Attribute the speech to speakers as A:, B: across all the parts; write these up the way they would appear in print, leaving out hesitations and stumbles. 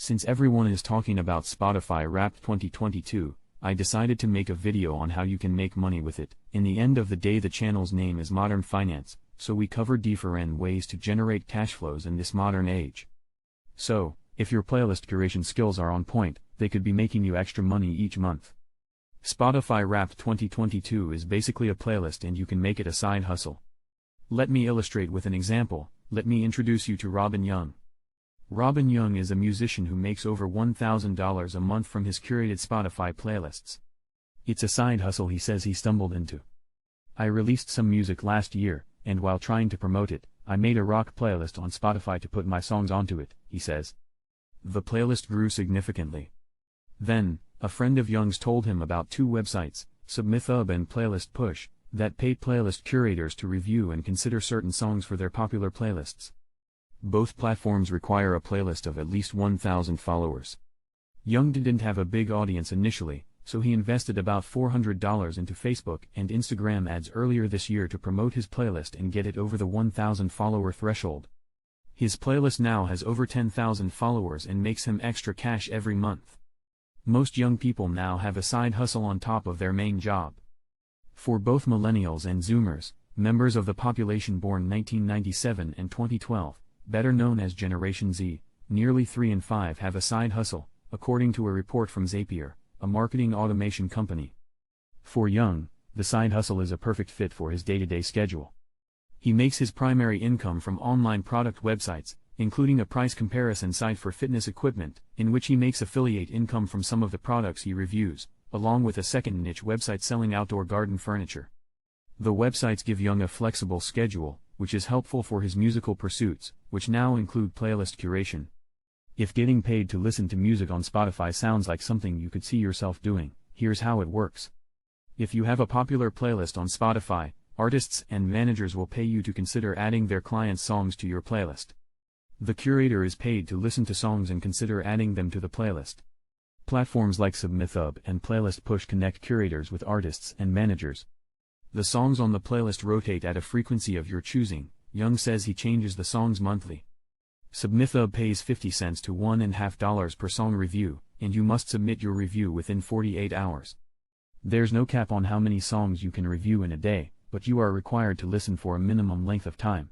A: Since everyone is talking about Spotify Wrapped 2022, I decided to make a video on how you can make money with it. In the end of the day, the channel's name is Modern Finance, so we cover different ways to generate cash flows in this modern age. So, if your playlist curation skills are on point, they could be making you extra money each month. Spotify Wrapped 2022 is basically a playlist and you can make it a side hustle. Let me illustrate with an example. Let me introduce you to Robin Young. Robin Young is a musician who makes over $1,000 a month from his curated Spotify playlists. It's a side hustle he says he stumbled into. I released some music last year, and while trying to promote it, I made a rock playlist on Spotify to put my songs onto it, he says. The playlist grew significantly. Then, a friend of Young's told him about two websites, SubmitHub and Playlist Push, that pay playlist curators to review and consider certain songs for their popular playlists. Both platforms require a playlist of at least 1,000 followers. Young didn't have a big audience initially, so he invested about $400 into Facebook and Instagram ads earlier this year to promote his playlist and get it over the 1,000 follower threshold. His playlist now has over 10,000 followers and makes him extra cash every month. Most young people now have a side hustle on top of their main job. For both millennials and Zoomers, members of the population born 1997 and 2012, better known as Generation Z, nearly 3 in 5 have a side hustle, according to a report from Zapier, a marketing automation company. For Young, the side hustle is a perfect fit for his day-to-day schedule. He makes his primary income from online product websites, including a price comparison site for fitness equipment, in which he makes affiliate income from some of the products he reviews, along with a second niche website selling outdoor garden furniture. The websites give Young a flexible schedule, which is helpful for his musical pursuits, which now include playlist curation. If getting paid to listen to music on Spotify sounds like something you could see yourself doing, here's how it works. If you have a popular playlist on Spotify, artists and managers will pay you to consider adding their clients' songs to your playlist. The curator is paid to listen to songs and consider adding them to the playlist. Platforms like SubmitHub and Playlist Push connect curators with artists and managers. The songs on the playlist rotate at a frequency of your choosing. Young says he changes the songs monthly. SubmitHub pays 50 cents to $1.50 per song review, and you must submit your review within 48 hours. There's no cap on how many songs you can review in a day, but you are required to listen for a minimum length of time.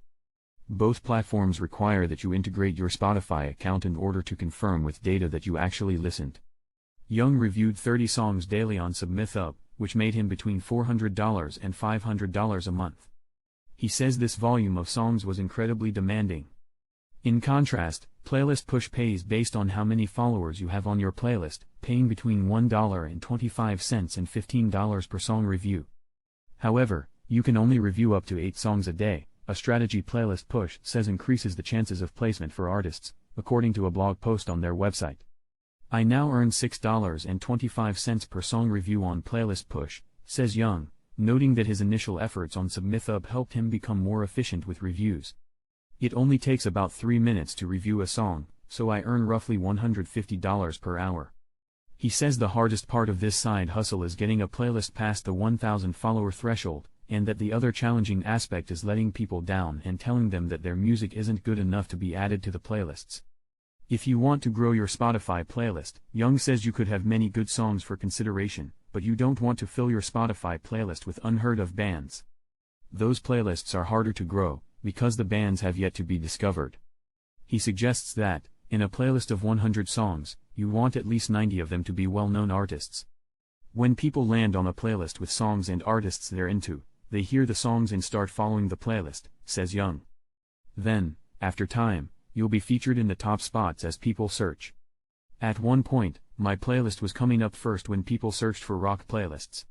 A: Both platforms require that you integrate your Spotify account in order to confirm with data that you actually listened. Young reviewed 30 songs daily on SubmitHub, which made him between $400 and $500 a month. He says this volume of songs was incredibly demanding. In contrast, Playlist Push pays based on how many followers you have on your playlist, paying between $1.25 and $15 per song review. However, you can only review up to 8 songs a day, a strategy Playlist Push says increases the chances of placement for artists, according to a blog post on their website. I now earn $6.25 per song review on Playlist Push, says Young, noting that his initial efforts on SubmitHub helped him become more efficient with reviews. It only takes about 3 minutes to review a song, so I earn roughly $150 per hour. He says the hardest part of this side hustle is getting a playlist past the 1,000 follower threshold, and that the other challenging aspect is letting people down and telling them that their music isn't good enough to be added to the playlists. If you want to grow your Spotify playlist, Young says you could have many good songs for consideration, but you don't want to fill your Spotify playlist with unheard-of bands. Those playlists are harder to grow, because the bands have yet to be discovered. He suggests that, in a playlist of 100 songs, you want at least 90 of them to be well-known artists. When people land on a playlist with songs and artists they're into, they hear the songs and start following the playlist, says Young. Then, after time, you'll be featured in the top spots as people search. At one point, my playlist was coming up first when people searched for rock playlists.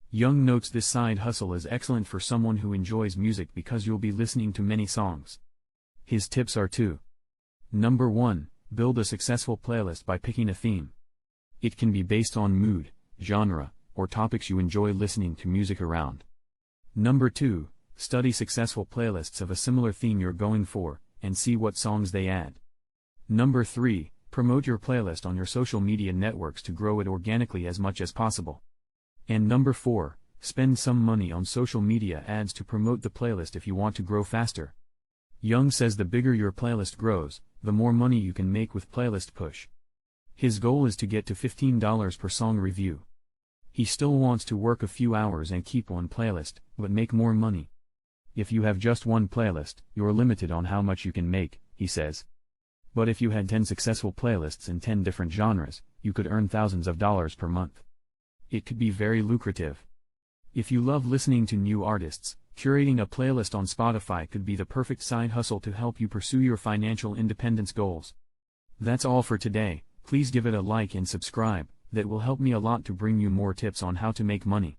A: Young notes this side hustle is excellent for someone who enjoys music because you'll be listening to many songs. His tips are 2. Number 1, build a successful playlist by picking a theme. It can be based on mood, genre, or topics you enjoy listening to music around. Number 2, study successful playlists of a similar theme you're going for, and see what songs they add. Number 3, promote your playlist on your social media networks to grow it organically as much as possible. And number 4, spend some money on social media ads to promote the playlist if you want to grow faster. Young says the bigger your playlist grows, the more money you can make with Playlist Push. His goal is to get to $15 per song review. He still wants to work a few hours and keep one playlist, but make more money. If you have just one playlist, you're limited on how much you can make, he says. But if you had 10 successful playlists in 10 different genres, you could earn thousands of dollars per month. It could be very lucrative. If you love listening to new artists, curating a playlist on Spotify could be the perfect side hustle to help you pursue your financial independence goals. That's all for today. Please give it a like and subscribe. That will help me a lot to bring you more tips on how to make money.